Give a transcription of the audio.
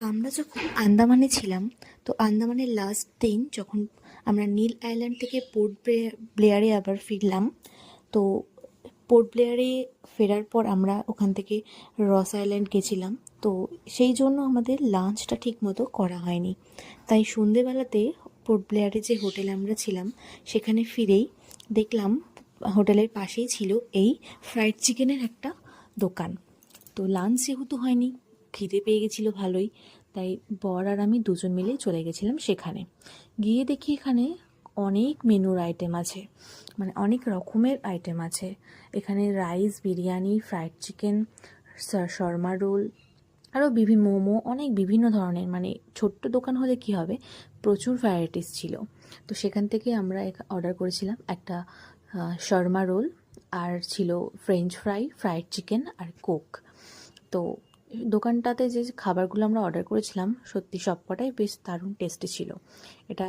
আমরা যখন আন্দামানে ছিলাম, তো আন্দামানের লাস্ট দিন যখন আমরা নীল আইল্যান্ড থেকে ব্লেয়ারে আবার ফিরলাম, তো পোর্ট ব্লেয়ারে ফেরার পর আমরা ওখান থেকে রস আইল্যান্ড গেছিলাম। তো সেই জন্য আমাদের লাঞ্চটা ঠিক মতো করা হয়নি, তাই সন্ধেবেলাতে পোর্ট ব্লেয়ারে যে হোটেলে আমরা ছিলাম সেখানে ফিরেই দেখলাম হোটেলের পাশেই ছিল এই ফ্রাইড চিকেনের একটা দোকান। তো লাঞ্চ যেহেতু হয়নি, খিদে পেয়ে গেছিলো ভালোই, তাই বর আর আমি দুজন মিলেই চলে গেছিলাম সেখানে। গিয়ে দেখি এখানে অনেক মেনুর আইটেম আছে, মানে অনেক রকমের আইটেম আছে। এখানে rice, biryani, fried chicken, shawarma roll, আরও মোমো, অনেক বিভিন্ন ধরনের, মানে ছোট্ট দোকান হলে কি হবে, প্রচুর ভ্যারাইটিস ছিল। তো সেখান থেকে আমরা অর্ডার করেছিলাম একটা শর্মা রোল, আর ছিল ফ্রেঞ্চ ফ্রাই, ফ্রাইড চিকেন আর কোক। তো দোকানটাতে যে খাবারগুলো আমরা অর্ডার করেছিলাম সত্যি সবকটাই বেশ দারুণ টেস্টি ছিল। এটা